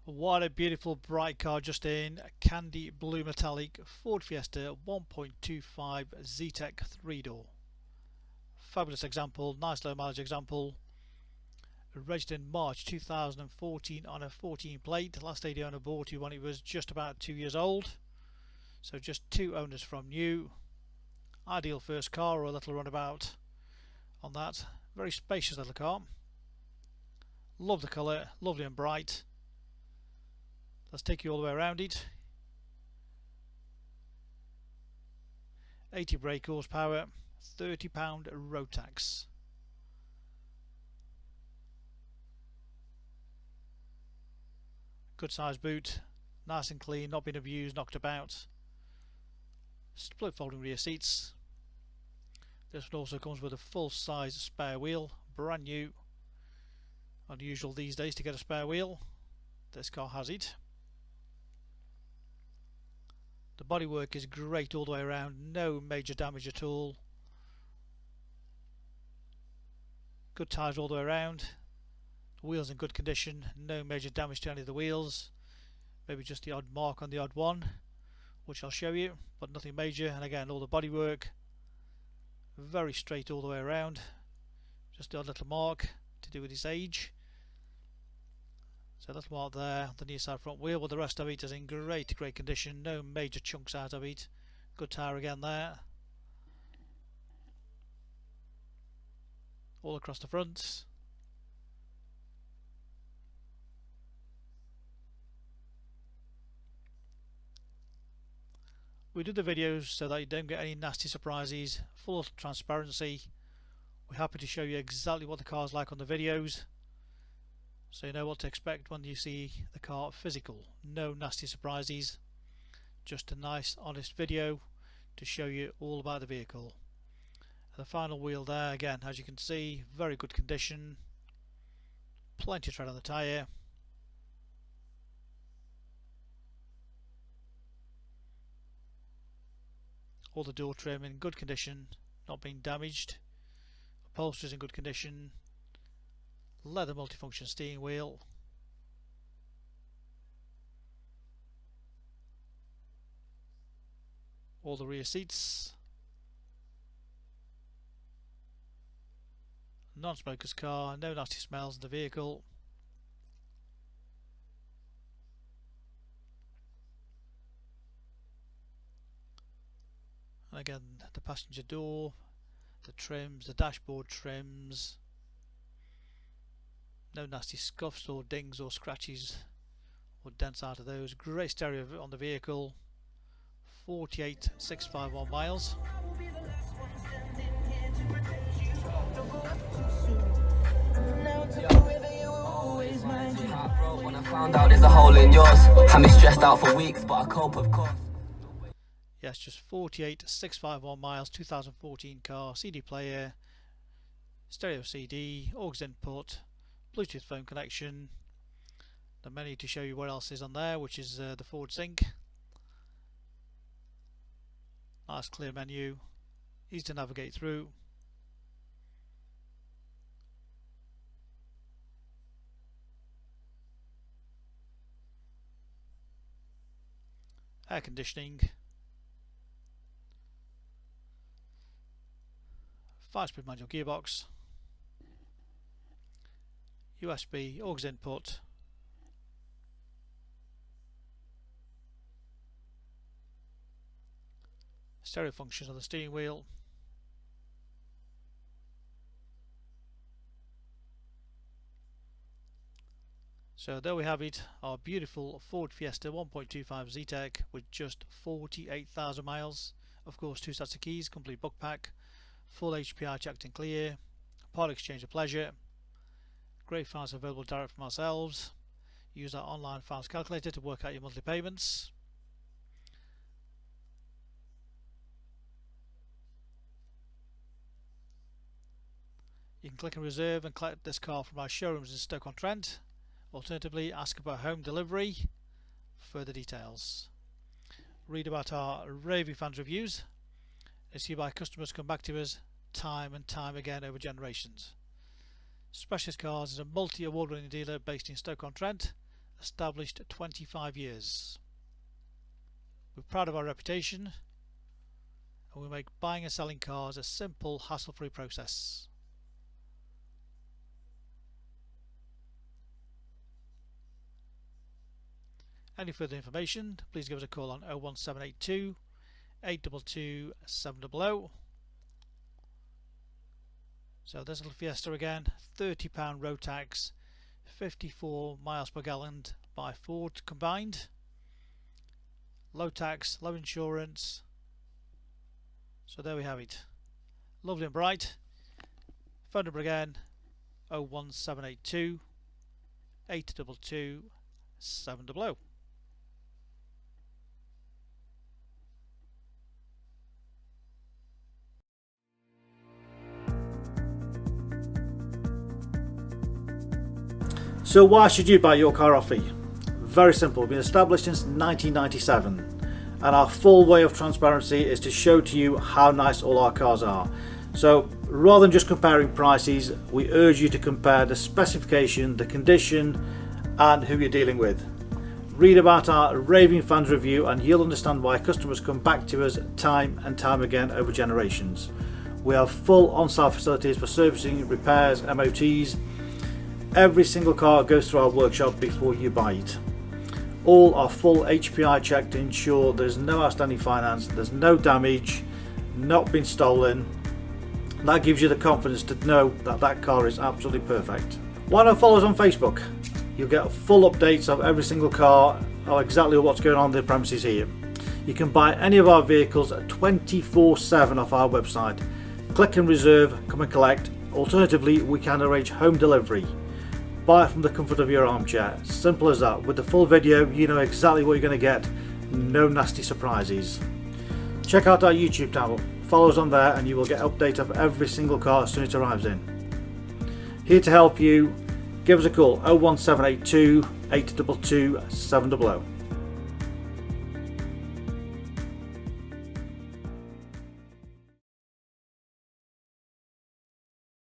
What a beautiful bright car just in, a candy blue metallic Ford Fiesta 1.25 Zetec 3-door. Fabulous example, nice low mileage example. Registered in March 2014 on a 14 plate. Last lady owner bought it when it was just about 2 years old. So just 2 owners from new. Ideal first car or a little runabout on that. Very spacious little car. Love the colour, lovely and bright. Let's take you all the way around it. 80 brake horsepower, £30 road tax. Good size boot, nice and clean, not been abused, knocked about. Split folding rear seats. This one also comes with a full size spare wheel, brand new. Unusual these days to get a spare wheel. This car has it. The bodywork is great all the way around, no major damage at all. Good tyres all the way around. The wheels in good condition, no major damage to any of the wheels. Maybe just the odd mark on the odd one, which I'll show you, but nothing major. And again, all the bodywork very straight all the way around. Just the odd little mark to do with its age. So a little mark there on the near side front wheel, but the rest of it is in great condition, no major chunks out of it. Good tyre again there. All across the front. We do the videos so that you don't get any nasty surprises, full of transparency. We're happy to show you exactly what the car's like on the videos, so you know what to expect when you see the car physical. No nasty surprises, just a nice honest video to show you all about the vehicle. And the final wheel there, again, as you can see, very good condition, plenty of tread on the tyre. All the door trim in good condition, not being damaged. Upholstery is in good condition. Leather multifunction steering wheel. All the rear seats. Non-smoker's car, no nasty smells in the vehicle. And again, the passenger door, the trims, the dashboard trims. No nasty scuffs or dings or scratches or dents out of those. Great stereo on the vehicle. 48,651 miles. When I found out there's a hole in yours, had me stressed out for weeks, but I cope of course. Yes, just 48,651 miles, 2014 car, CD player, stereo CD, aux input, Bluetooth phone connection, the menu to show you what else is on there, which is the Ford Sync. Nice clear menu, easy to navigate through. Air conditioning. 5-speed manual gearbox. USB, aux input. Stereo functions on the steering wheel. So there we have it, our beautiful Ford Fiesta 1.25 Zetec with just 48,000 miles. Of course, 2 sets of keys, complete book pack, full HPI checked and clear, part exchange of pleasure. Great finance available direct from ourselves. Use our online finance calculator to work out your monthly payments. You can click and reserve and collect this car from our showrooms in Stoke on Trent. Alternatively, ask about home delivery for further details. Read about our raving fans reviews and see why customers come back to us time and time again over generations. Specialist Cars is a multi-award winning dealer based in Stoke on Trent, established 25 years. We're proud of our reputation, and we make buying and selling cars a simple, hassle-free process. Any further information, please give us a call on 01782 822 700. So this little Fiesta again, £30 road tax, 54 miles per gallon by Ford combined, low tax, low insurance. So there we have it, lovely and bright. Phone number again, 01782 822 700. So why should you buy your car off me? Very simple, we've been established since 1997 and our full way of transparency is to show to you how nice all our cars are. So rather than just comparing prices, we urge you to compare the specification, the condition and who you're dealing with. Read about our raving fans review and you'll understand why customers come back to us time and time again over generations. We have full on-site facilities for servicing, repairs, MOTs. Every single car goes through our workshop before you buy it. All are full HPI checked to ensure there's no outstanding finance, there's no damage, not been stolen. That gives you the confidence to know that that car is absolutely perfect. Why not follow us on Facebook? You'll get full updates of every single car, or exactly what's going on in the premises here. You can buy any of our vehicles 24/7 off our website. Click and reserve, come and collect. Alternatively, we can arrange home delivery. Buy it from the comfort of your armchair. Simple as that. With the full video, you know exactly what you're going to get. No nasty surprises. Check out our YouTube channel. Follow us on there and you will get updates of every single car as soon as it arrives in. Here to help you, give us a call 01782 822 700.